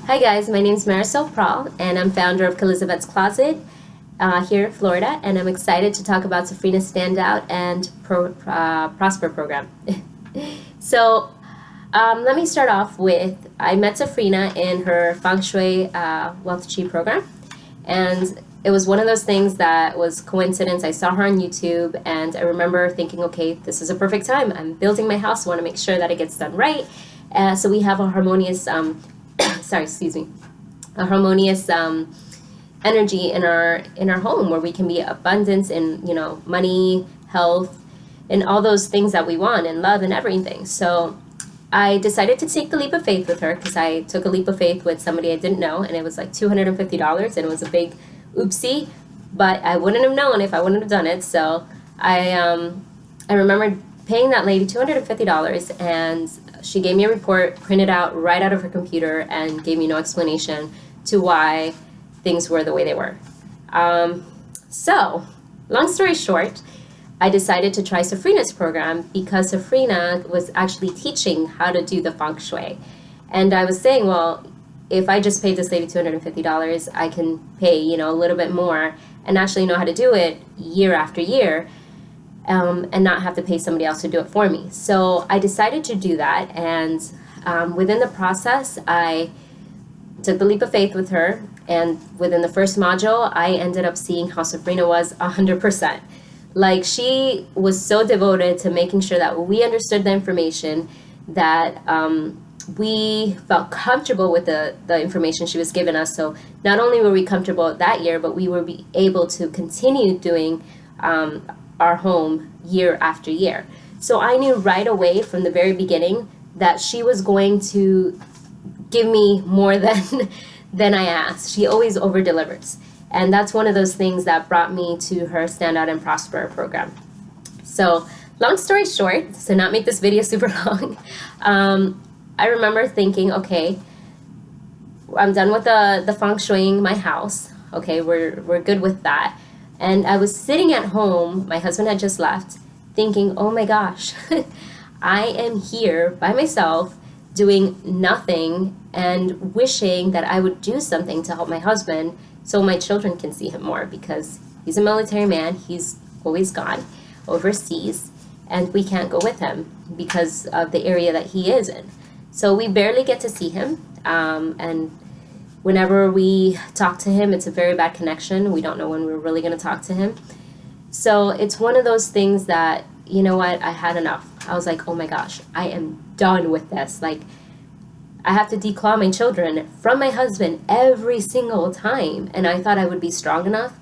Hi guys, my name is Prahl, and I'm founder of Elizabeth's Closet here in Florida, and I'm excited to talk about Safrina's Standout and Prosper program. Let me start off with, I met Safrina in her Feng Shui Wealth Chi program, and it was one of those things that was coincidence. I saw her on YouTube, and I remember thinking, okay, this is a perfect time. I'm building my house, I want to make sure that it gets done right. So we have a harmonious a harmonious energy in our home where we can be abundance in money, health, and all those things that we want, and love and everything. So I decided to take the leap of faith with her, because I took a leap of faith with somebody I didn't know, and it was like $250, and it was a big oopsie, but I wouldn't have known if I wouldn't have done it. So I remember paying that lady $250, and she gave me a report printed out right out of her computer and gave me no explanation to why things were the way they were. So, long story short, I decided to try Safrina's program because Safrina was actually teaching how to do the feng shui. And I was saying, well, if I just paid this lady $250, I can pay, a little bit more and actually know how to do it year after year. And not have to pay somebody else to do it for me. So I decided to do that, and within the process, I took the leap of faith with her, and within the first module, I ended up seeing how Safrina was 100%. Like, she was so devoted to making sure that we understood the information, that we felt comfortable with the information she was giving us. So not only were we comfortable that year, but we were able to continue doing our home year after year. So I knew right away from the very beginning that she was going to give me more than I asked. She always over delivers. And that's one of those things that brought me to her Standout and Prosper program. So long story short, to not make this video super long, I remember thinking, okay, I'm done with the feng shuiing my house. Okay, we're good with that. And I was sitting at home, my husband had just left, thinking, oh my gosh, I am here by myself doing nothing and wishing that I would do something to help my husband so my children can see him more, because he's a military man, he's always gone overseas, and we can't go with him because of the area that he is in. So we barely get to see him, and whenever we talk to him, it's a very bad connection. We don't know when we're really going to talk to him. So it's one of those things that, you know what, I had enough. I was like, oh my gosh, I am done with this. Like, I have to declaw my children from my husband every single time. And I thought I would be strong enough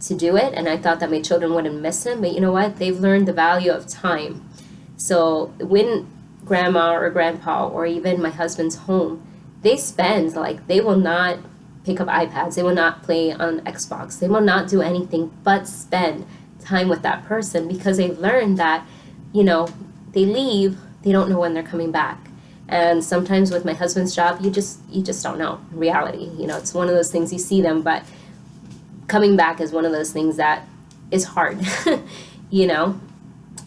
to do it. And I thought that my children wouldn't miss him. But you know what? They've learned the value of time. So when grandma or grandpa or even my husband's home, they spend, like, they will not pick up iPads, they will not play on Xbox, they will not do anything but spend time with that person, because they've learned that, they leave, they don't know when they're coming back. And sometimes with my husband's job, you just don't know. In reality, it's one of those things, you see them, but coming back is one of those things that is hard,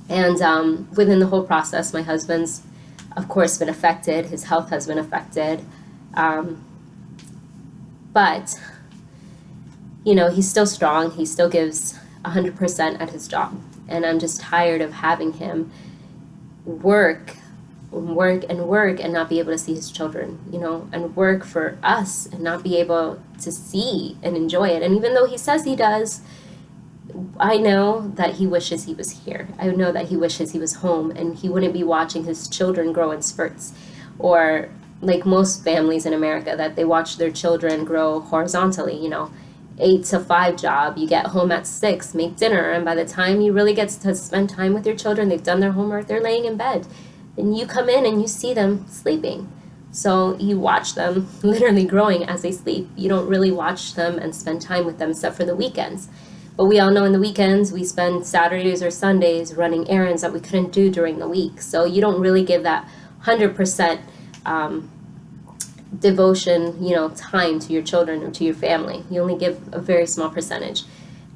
And within the whole process, my husband's, of course, been affected, his health has been affected. But, he's still strong. He still gives 100% at his job. And I'm just tired of having him work and not be able to see his children, and work for us and not be able to see and enjoy it. And even though he says he does, I know that he wishes he was here. I know that he wishes he was home and he wouldn't be watching his children grow in spurts, or like most families in America, that they watch their children grow horizontally, 8 to 5 job, you get home at 6, make dinner, and by the time you really get to spend time with your children, they've done their homework, they're laying in bed, and you come in and you see them sleeping. So you watch them literally growing as they sleep. You don't really watch them and spend time with them except for the weekends. But we all know in the weekends, we spend Saturdays or Sundays running errands that we couldn't do during the week. So you don't really give that 100% devotion, time to your children or to your family. You only give a very small percentage.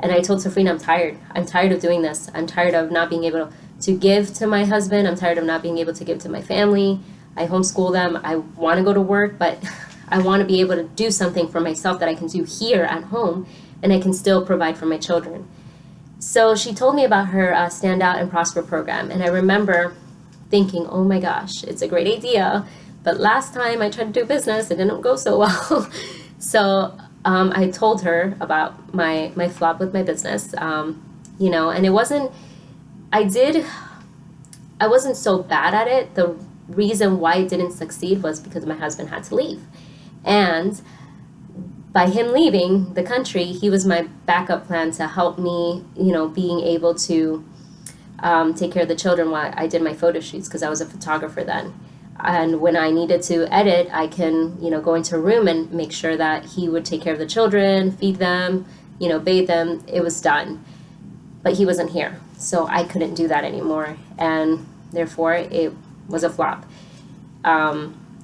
And I told Safrina, I'm tired. I'm tired of doing this. I'm tired of not being able to give to my husband. I'm tired of not being able to give to my family. I homeschool them. I want to go to work, but I want to be able to do something for myself that I can do here at home, and I can still provide for my children. So she told me about her Stand Out and Prosper program, and I remember thinking, oh my gosh, it's a great idea, but last time I tried to do business, it didn't go so well. So I told her about my flop with my business, you know, and it wasn't, I wasn't so bad at it. The reason why it didn't succeed was because my husband had to leave. And by him leaving the country, he was my backup plan to help me, you know, being able to take care of the children while I did my photo shoots, because I was a photographer then. And when I needed to edit, I can, you know, go into a room and make sure that he would take care of the children, feed them, you know, bathe them. It was done. But he wasn't here, so I couldn't do that anymore, and therefore it was a flop.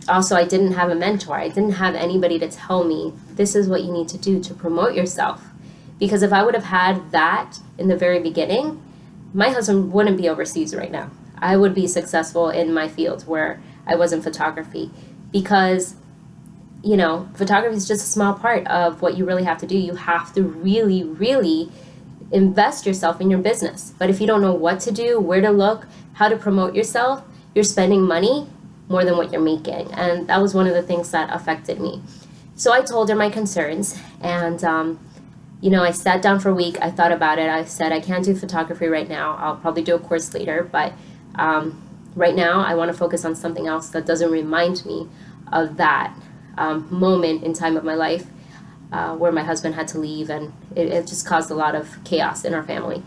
Also, I didn't have a mentor. I didn't have anybody to tell me, this is what you need to do to promote yourself. Because if I would have had that in the very beginning, my husband wouldn't be overseas right now. I would be successful in my field where I was in photography. Because, you know, photography is just a small part of what you really have to do. You have to really, really invest yourself in your business. But if you don't know what to do, where to look, how to promote yourself, you're spending money more than what you're making. And that was one of the things that affected me. So I told her my concerns, and you know, I sat down for a week. I thought about it. I said, I can't do photography right now. I'll probably do a course later, but right now I want to focus on something else that doesn't remind me of that moment in time of my life where my husband had to leave, and it just caused a lot of chaos in our family.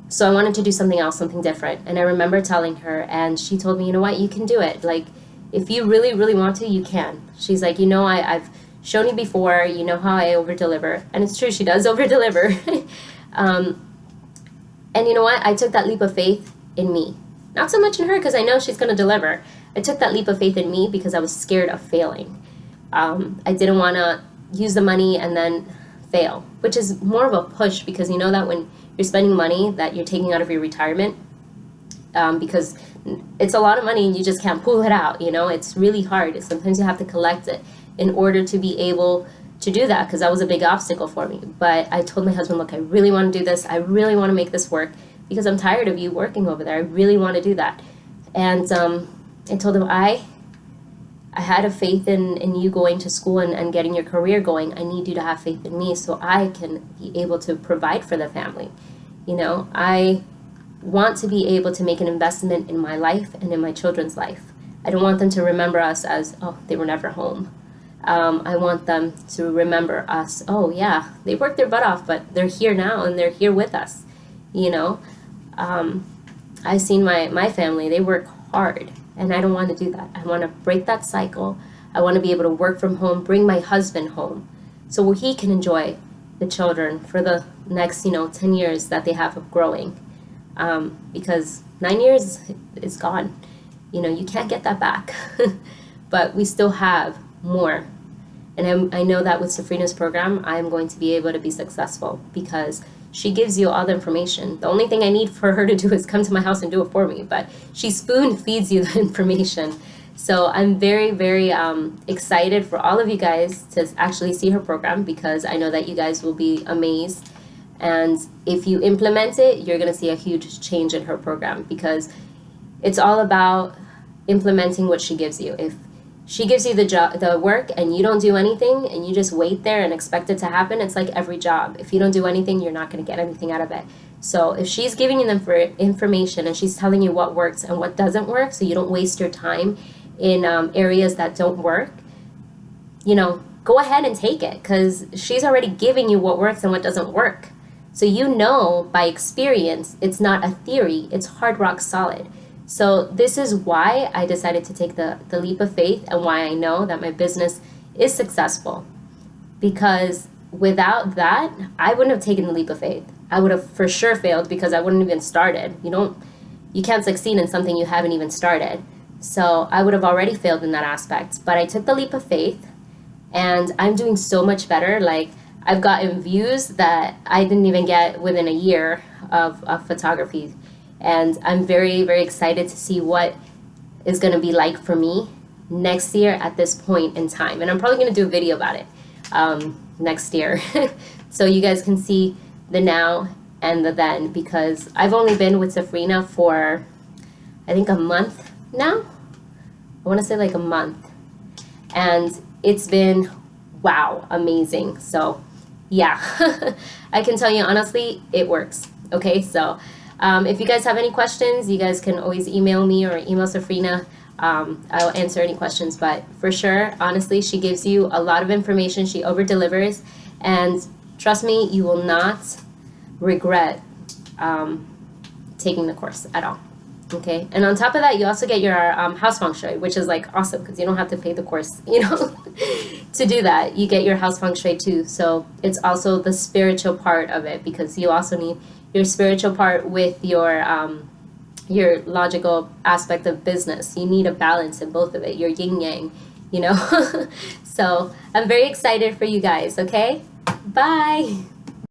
So I wanted to do something else, something different. And I remember telling her, and she told me, you know what, you can do it. Like, if you really, really want to, you can. She's like, you know, I've shown you before, you know how I over-deliver. And it's true, she does over-deliver. And you know what? I took that leap of faith in me. Not so much in her, because I know she's going to deliver. I took that leap of faith in me because I was scared of failing. I didn't want to use the money and then fail, which is more of a push, because you know that when you're spending money that you're taking out of your retirement, because it's a lot of money and you just can't pull it out, you know, it's really hard. Sometimes you have to collect it in order to be able to do that, because that was a big obstacle for me. But I told my husband, look, I really want to do this. I really want to make this work, because I'm tired of you working over there. I really want to do that. And I told him, I had a faith in you going to school and getting your career going. I need you to have faith in me so I can be able to provide for the family. You know, I want to be able to make an investment in my life and in my children's life. I don't want them to remember us as, oh, they were never home. I want them to remember us, oh yeah, they worked their butt off, but they're here now and they're here with us. You know, I've seen my family, they work hard, and I don't want to do that. I want to break that cycle. I want to be able to work from home, bring my husband home, so he can enjoy the children for the next, 10 years that they have of growing. Because 9 years is gone. You can't get that back. But we still have more. And I know that with Safrina's program, I'm going to be able to be successful, because she gives you all the information. The only thing I need for her to do is come to my house and do it for me. But she spoon feeds you the information. So I'm very, very excited for all of you guys to actually see her program, because I know that you guys will be amazed. And if you implement it, you're going to see a huge change in her program, because it's all about implementing what she gives you. If she gives you the work, and you don't do anything, and you just wait there and expect it to happen, it's like every job. If you don't do anything, you're not going to get anything out of it. So if she's giving you the information, and she's telling you what works and what doesn't work, so you don't waste your time in areas that don't work, go ahead and take it, because she's already giving you what works and what doesn't work. So by experience, it's not a theory, it's hard rock solid. So this is why I decided to take the leap of faith, and why I know that my business is successful. Because without that, I wouldn't have taken the leap of faith. I would have for sure failed, because I wouldn't have even started. You can't succeed in something you haven't even started. So I would have already failed in that aspect. But I took the leap of faith, and I'm doing so much better. Like, I've gotten views that I didn't even get within a year of photography. And I'm very, very excited to see what is going to be like for me next year at this point in time. And I'm probably going to do a video about it next year. So you guys can see the now and the then, because I've only been with Safrina for, I think, a month now. I want to say like a month. And it's been, wow, amazing. So yeah, I can tell you honestly, it works. Okay, so if you guys have any questions, you guys can always email me or email Safrina. I'll answer any questions, but for sure, honestly, she gives you a lot of information. She over delivers, and trust me, you will not regret taking the course at all. Okay, and on top of that, you also get your house feng shui, which is like awesome because you don't have to pay the course, you know, to do that. You get your house feng shui too, so it's also the spiritual part of it, because you also need your spiritual part with your logical aspect of business. You need a balance in both of it, your yin yang, you know. So I'm very excited for you guys. Okay, bye.